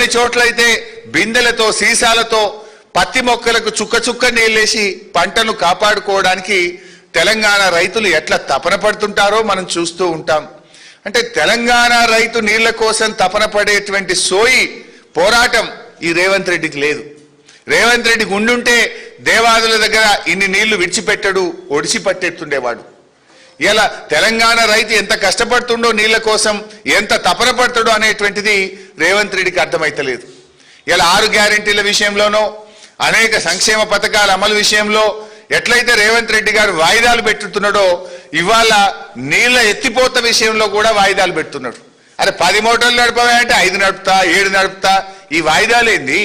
కొన్ని చోట్లయితే బిందెలతో సీసాలతో పత్తి మొక్కలకు చుక్క చుక్క నీళ్ళేసి పంటను కాపాడుకోవడానికి తెలంగాణ రైతులు ఎట్లా తపన పడుతుంటారో మనం చూస్తూ ఉంటాం. అంటే తెలంగాణ రైతు నీళ్ల కోసం తపన పడేటువంటి సోయి పోరాటం ఈ రేవంత్ రెడ్డికి లేదు. రేవంత్ రెడ్డికి ఉండుంటే దేవాదుల దగ్గర ఇన్ని నీళ్లు విడిచిపెట్టడు, ఒడిసి పట్టేస్తుండేవాడు. ఇలా తెలంగాణ రైతు ఎంత కష్టపడుతుండో నీళ్ల కోసం, ఎంత తపన పడతాడో అనేటువంటిది రేవంత్ రెడ్డికి అర్థమైతలేదు. ఇలా 6 గ్యారెంటీల విషయంలోనో అనేక సంక్షేమ పథకాల అమలు విషయంలో ఎట్లయితే రేవంత్ రెడ్డి గారు వాయిదాలు పెట్టుతున్నాడో ఇవాళ నీళ్ల ఎత్తిపోత విషయంలో కూడా వాయిదాలు పెడుతున్నాడు. అరే 10 మోటార్లు నడపవంటే 5 నడుపుతా 7 నడుపుతా, ఈ వాయిదాలు ఏంది?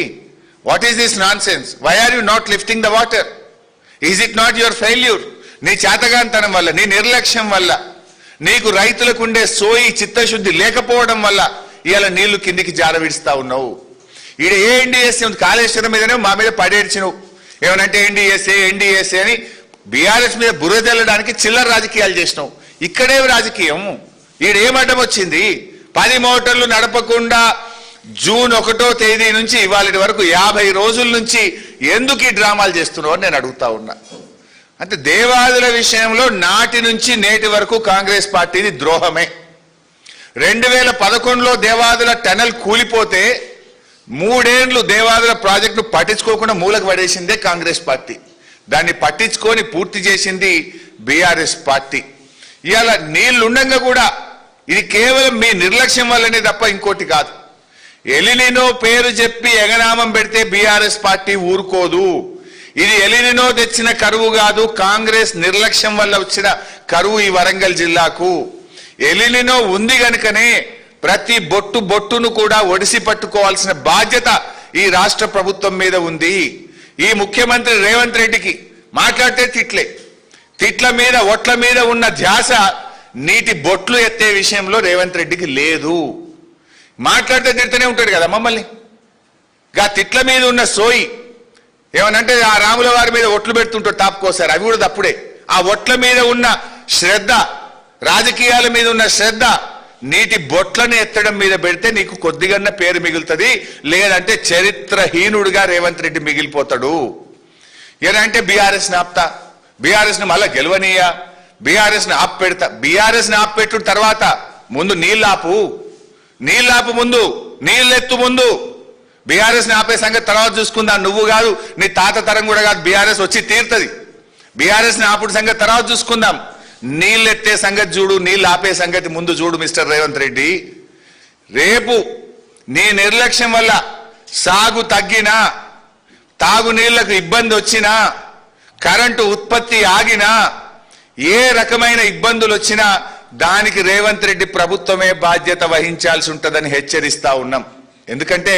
What is this nonsense? Why are you not lifting the water? Is it not your failure? నీ చేతగాంతనం వల్ల, నీ నిర్లక్ష్యం వల్ల, నీకు రైతులకు ఉండే సోయి చిత్తశుద్ధి లేకపోవడం వల్ల ఇవాళ నీళ్లు కిందికి జారవిడుస్తా ఉన్నావు. ఈడ ఏ ఎన్డీఎస్ఏ ఉంది? కాళేశ్వరం మీదనే మా మీద పడేడ్చినవు. ఏమనంటే ఎన్డీఎస్ఏ అని బీఆర్ఎస్ మీద బుర్ర తెల్లడానికి చిల్లర రాజకీయాలు చేసినావు. ఇక్కడే రాజకీయం. ఈడేం అడ్డం వచ్చింది? 10 మోటార్లు నడపకుండా జూన్ 1వ తేదీ నుంచి ఇవాళ వరకు 50 రోజుల నుంచి ఎందుకు ఈ డ్రామాలు చేస్తున్నావు అని నేను అడుగుతా ఉన్నా. అంటే దేవాదుల విషయంలో నాటి నుంచి నేటి వరకు కాంగ్రెస్ పార్టీది ద్రోహమే. 2011లో దేవాదుల టనల్ కూలిపోతే 3 ఏళ్లు దేవాదుల ప్రాజెక్టును పట్టించుకోకుండా మూలకు పడేసిందే కాంగ్రెస్ పార్టీ. దాన్ని పట్టించుకొని పూర్తి చేసింది బీఆర్ఎస్ పార్టీ. ఇవాళ నీళ్లుండగా కూడా ఇది కేవలం మీ నిర్లక్ష్యం వల్లనే తప్ప ఇంకోటి కాదు. ఎలినినో పేరు చెప్పి ఎగనామం పెడితే బీఆర్ఎస్ పార్టీ ఊరుకోదు. ఇది ఎలినినో తెచ్చిన కరువు కాదు, కాంగ్రెస్ నిర్లక్ష్యం వల్ల వచ్చిన కరువు ఈ వరంగల్ జిల్లాకు. ఎలినినో ఉంది గనుకనే ప్రతి బొట్టును కూడా ఒడిసి పట్టుకోవాల్సిన బాధ్యత ఈ రాష్ట్ర ప్రభుత్వం మీద ఉంది. ఈ ముఖ్యమంత్రి రేవంత్ రెడ్డికి మాట్లాడితే తిట్ల మీద ఒట్ల మీద ఉన్న ధ్యాస నీటి బొట్లు ఎత్తే విషయంలో రేవంత్ రెడ్డికి లేదు. మాట్లాడితే తిడుతూనే ఉంటాడు కదా మమ్మల్ని. గా తిట్ల మీద ఉన్న సోయి ఏమనంటే ఆ రాముల వారి మీద ఒట్లు పెడుతుంటాడు తాపుకోసారి, అవి కూడా తప్పుడే. ఆ ఒట్ల మీద ఉన్న శ్రద్ధ, రాజకీయాల మీద ఉన్న శ్రద్ధ నీటి బొట్లను ఎత్తడం మీద పెడితే నీకు కొద్దిగన్న పేరు మిగులుతుంది. లేదంటే చరిత్రహీనుడుగా రేవంత్ రెడ్డి మిగిలిపోతాడు. ఏదంటే బీఆర్ఎస్ని ఆపుతా, బీఆర్ఎస్ని మళ్ళా గెలవనీయా, బీఆర్ఎస్ని ఆపు పెడతా. బీఆర్ఎస్ని ఆపు పెట్టు తర్వాత ముందు నీళ్ళాపు ముందు, నీళ్ళెత్తు ముందు. బీఆర్ఎస్ని ఆపే సంగతి తర్వాత చూసుకుందా. నువ్వు కాదు, నీ తాత తరం కూడా కాదు, బీఆర్ఎస్ వచ్చి తీరుతుంది. బీఆర్ఎస్ని ఆపుడు సంగతి తర్వాత చూసుకుందాం. నీళ్ళెత్తే సంగతి చూడు, నీళ్ళు ఆపే సంగతి ముందు చూడు మిస్టర్ రేవంత్ రెడ్డి. రేపు నీ నిర్లక్ష్యం వల్ల సాగు తగ్గినా, తాగునీళ్లకు ఇబ్బంది వచ్చినా, కరెంటు ఉత్పత్తి ఆగినా, ఏ రకమైన ఇబ్బందులు వచ్చినా దానికి రేవంత్ రెడ్డి ప్రభుత్వమే బాధ్యత వహించాల్సి ఉంటుందని హెచ్చరిస్తా ఉన్నాం. ఎందుకంటే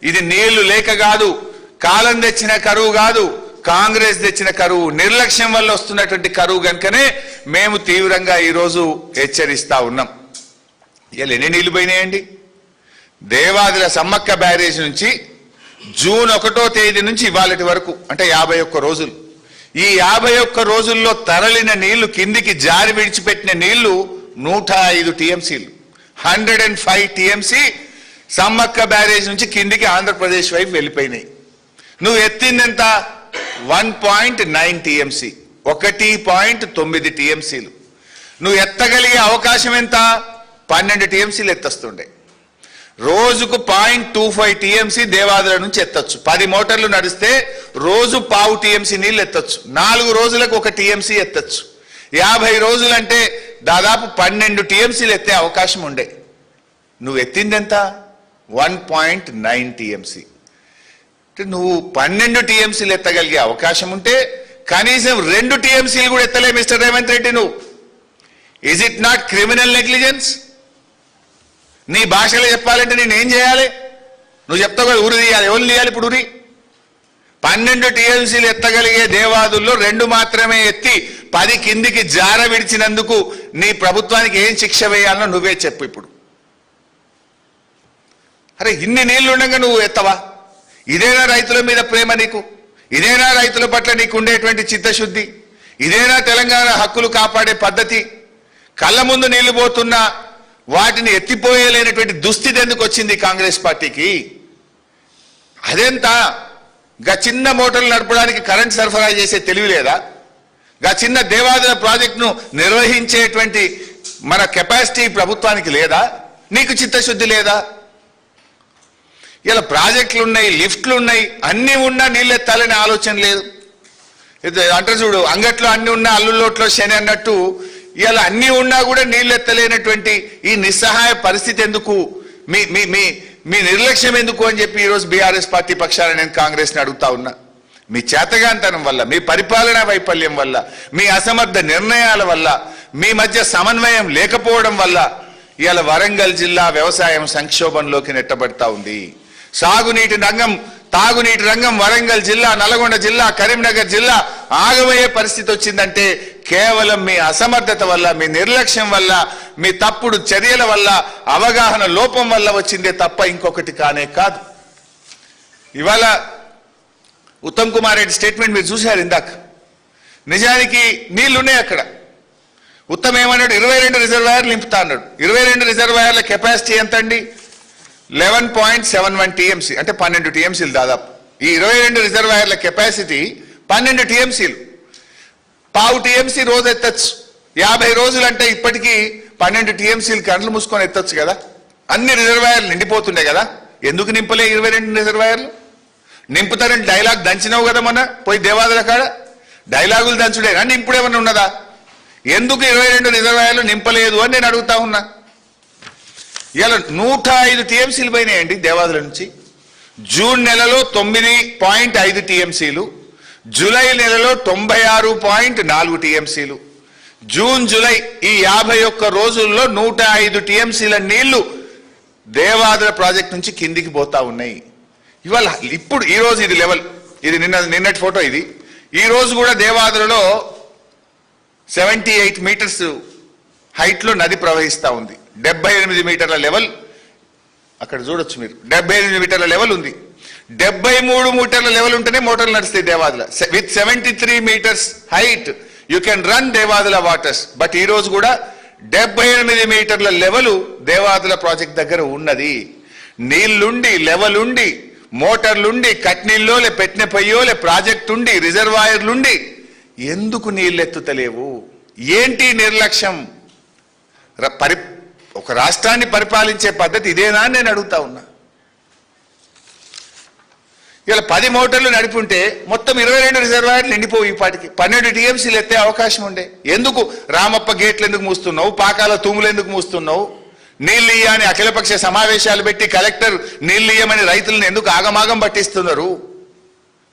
ఇది నీళ్లు లేక కాదు, కాలం తెచ్చిన కరువు కాదు, కాంగ్రెస్ తెచ్చిన కరువు, నిర్లక్ష్యం వల్ల వస్తున్నటువంటి కరువు కనుకనే మేము తీవ్రంగా ఈరోజు హెచ్చరిస్తా ఉన్నాం. ఇలా ఎన్ని నీళ్లు పోయినాయండి? దేవాదుల సమ్మక్క బ్యారేజ్ నుంచి జూన్ 1వ తేదీ నుంచి ఇవాళటి వరకు అంటే 51 రోజులు. ఈ 51 రోజుల్లో తరలిన నీళ్లు, కిందికి జారి విడిచిపెట్టిన నీళ్లు 105 టీఎంసీలు. 105 టీఎంసీ సమ్మక్క బ్యారేజ్ నుంచి కిందికి ఆంధ్రప్రదేశ్ వైపు వెళ్ళిపోయినాయి. నువ్వు ఎత్తిందెంత? 1.9 టీఎంసీ, 1.9 టీఎంసీలు. నువ్వు ఎత్తగలిగే అవకాశం ఎంత? 12 టీఎంసీలు ఎత్తొస్తుండే. రోజుకు 0.25 టీఎంసీ దేవాదుల నుంచి ఎత్తొచ్చు. 10 మోటార్లు నడిస్తే రోజు 0.5 టీఎంసీ నీళ్ళు ఎత్తొచ్చు. 4 రోజులకు 1 టీఎంసీ ఎత్తొచ్చు. 50 రోజులంటే దాదాపు 12 టీఎంసీలు ఎత్తే అవకాశం ఉండే. నువ్వు ఎత్తిందెంత? 1.9 టీఎంసీ. నువ్వు 12 టీఎంసీలు ఎత్తగలిగే అవకాశం ఉంటే కనీసం 2 టీఎంసీలు కూడా ఎత్తలే మిస్టర్ రేవంత్ రెడ్డి నువ్వు. Is it not criminal negligence? నీ భాషలో చెప్పాలంటే నేనేం చేయాలి? నువ్వు చెప్తావు కదా ఉరి తీయాలి. ఎవరు తీయాలి ఇప్పుడు ఉరి? 12 టీఎంసీలు ఎత్తగలిగే దేవాదుల్లో 2 మాత్రమే ఎత్తి 10 కిందికి జార విడిచినందుకు నీ ప్రభుత్వానికి ఏం శిక్ష వేయాలనో నువ్వే చెప్పు ఇప్పుడు. అరే ఇన్ని నీళ్లు ఉండగా నువ్వు ఎత్తవా? ఇదేనా రైతుల మీద ప్రేమ నీకు? ఇదేనా రైతుల పట్ల నీకు ఉండేటువంటి చిత్తశుద్ధి? ఇదేనా తెలంగాణ హక్కులు కాపాడే పద్ధతి? కళ్ళ ముందు నీళ్లు పోతున్నా వాటిని ఎత్తిపోయలేనటువంటి దుస్థితి ఎందుకు వచ్చింది కాంగ్రెస్ పార్టీకి? అదెంత గా చిన్న మోటార్లు నడపడానికి కరెంట్ సరఫరా చేసే తెలివి లేదా? గా చిన్న దేవాదుల ప్రాజెక్టును నిర్వహించేటువంటి మన కెపాసిటీ ప్రభుత్వానికి లేదా? నీకు చిత్తశుద్ధి లేదా? ఇలా ప్రాజెక్టులు ఉన్నాయి, లిఫ్ట్లు ఉన్నాయి, అన్నీ ఉన్నా నీళ్ళెత్తాలనే ఆలోచన లేదు. అంటే చూడు, అంగట్లో అన్ని ఉన్నా అల్లులోట్లో శని అన్నట్టు ఇలా అన్నీ ఉన్నా కూడా నీళ్ళెత్తలేనటువంటి ఈ నిస్సహాయ పరిస్థితి ఎందుకు? మీ మీ మీ మీ నిర్లక్ష్యం ఎందుకు అని చెప్పి ఈరోజు బీఆర్ఎస్ పార్టీ పక్షాన నేను కాంగ్రెస్ని అడుగుతా ఉన్నా. మీ చేతగాంతనం వల్ల, మీ పరిపాలనా వైఫల్యం వల్ల, మీ అసమర్థ నిర్ణయాల వల్ల, మీ మధ్య సమన్వయం లేకపోవడం వల్ల ఇవాళ వరంగల్ జిల్లా వ్యవసాయం సంక్షోభంలోకి నెట్టబడతా ఉంది. సాగునీటి రంగం, తాగునీటి రంగం వరంగల్ జిల్లా, నల్గొండ జిల్లా, కరీంనగర్ జిల్లా ఆగమయ్యే పరిస్థితి వచ్చిందంటే కేవలం మీ అసమర్థత వల్ల, మీ నిర్లక్ష్యం వల్ల, మీ తప్పుడు చర్యల వల్ల, అవగాహన లోపం వల్ల వచ్చిందే తప్ప ఇంకొకటి కానే కాదు. ఇవాళ ఉత్తమ్ కుమార్ రెడ్డి స్టేట్మెంట్ మీరు చూశారు ఇందాక. నిజానికి నీళ్లున్నాయి అక్కడ. ఉత్తమ్ ఏమన్నాడు? 22 రిజర్వాయర్లు నింపుతా అన్నాడు. 22 రిజర్వాయర్ల కెపాసిటీ ఎంత అండి? 11.71 టీఎంసీ, అంటే 12 టీఎంసీలు దాదాపు. ఈ 22 రిజర్వాయర్ల కెపాసిటీ 12 టీఎంసీలు. పావు టీఎంసీ రోజు ఎత్తచ్చు. 50 రోజులు అంటే ఇప్పటికీ 12 టీఎంసీలు కండ్లు మూసుకొని ఎత్తచ్చు కదా. అన్ని రిజర్వాయర్లు నిండిపోతుండే కదా. ఎందుకు నింపలే 22 రిజర్వాయర్లు? నింపుతారని డైలాగ్ దంచినావు కదా మొన్న పోయి దేవాదుల కాడ. డైలాగులు దంచుడే కానీ నింపుడేమన్నా ఉన్నదా? ఎందుకు 22 రిజర్వాయర్లు నింపలేదు అని నేను అడుగుతా ఉన్నా. ఇలా 105 టీఎంసీలు పోయినాయండి దేవాదుల నుంచి. జూన్ నెలలో 9.5 టీఎంసీలు, జూలై నెలలో 96.4 టీఎంసీలు. జూన్ జూలై ఈ 51 రోజుల్లో 105 టీఎంసీల నీళ్లు దేవాదుల ప్రాజెక్ట్ నుంచి కిందికి పోతా ఉన్నాయి. ఇవాళ ఇప్పుడు ఈ రోజు ఇది లెవెల్, ఇది నిన్నటి ఫోటో. ఇది ఈ రోజు కూడా దేవాదులలో 78 మీటర్స్ హైట్ లో నది ప్రవహిస్తా ఉంది. 78 మీటర్ల లెవెల్ అక్కడ చూడొచ్చు మీరు. 78 మీటర్ల లెవెల్ ఉంది. 73 మీటర్ల లెవెల్ ఉంటేనే మోటార్లు నడుస్తాయి Devadula. With 73 meters height you can run Devadula waters. But ఈ రోజు కూడా 78 మీటర్ల లెవెల్ దేవాదుల ప్రాజెక్ట్ దగ్గర ఉన్నది. నీళ్లుండి, లెవెల్ ఉండి, మోటార్లుండి, కట్నీళ్ళోలే, పెట్టిన పొయ్యోలే, ప్రాజెక్ట్ ఉండి, రిజర్వాయర్లుండి ఎందుకు నీళ్ళెత్తుతలేవు? ఏంటి నిర్లక్ష్యం? ఒక రాష్ట్రాన్ని పరిపాలించే పద్ధతి ఇదేనా అని నేను అడుగుతా ఉన్నా. ఇలా 10 మోటార్లు నడిపుంటే మొత్తం 22 రిజర్వాయర్లు నిండిపోయి ఈ పాటికి 12 టీఎంసీలు ఎత్తే అవకాశం ఉండే. ఎందుకు రామప్ప గేట్లు ఎందుకు మూస్తున్నావు? పాకాల తూములు ఎందుకు మూస్తున్నావు? నీళ్ళు ఇయ్యని అఖిలపక్ష సమావేశాలు పెట్టి కలెక్టర్ నీళ్ళు ఇయ్యమని రైతులను ఎందుకు ఆగమాగం పట్టిస్తున్నారు?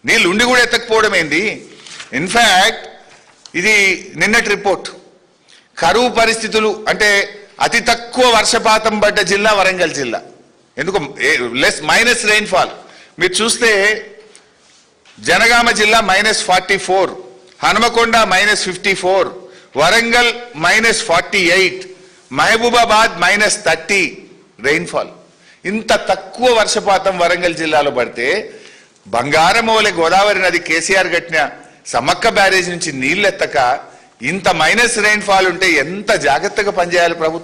నీళ్ళు ఉండి కూడా ఎత్తకపోవడం ఏంది? ఇన్ఫ్యాక్ట్ ఇది నిన్నటి రిపోర్ట్. కరువు పరిస్థితులు అంటే అతి తక్కువ వర్షపాతం పడ్డ జిల్లా వరంగల్ జిల్లా. ఎందుకు మైనస్ రెయిన్ఫాల్ మీరు చూస్తే జనగామ జిల్లా -44, హనుమకొండ -54, వరంగల్ -48, మహబూబాబాద్ -30 రెయిన్ఫాల్. ఇంత తక్కువ వర్షపాతం వరంగల్ జిల్లాలో పడితే బంగారమోలే గోదావరి నది కేసీఆర్ కట్టిన సమ్మక్క బ్యారేజ్ నుంచి నీళ్ళెత్తక ఇంత మైనస్ రెయిన్ఫాల్ ఉంటే ఎంత జాగ్రత్తగా పనిచేయాలి ప్రభుత్వం?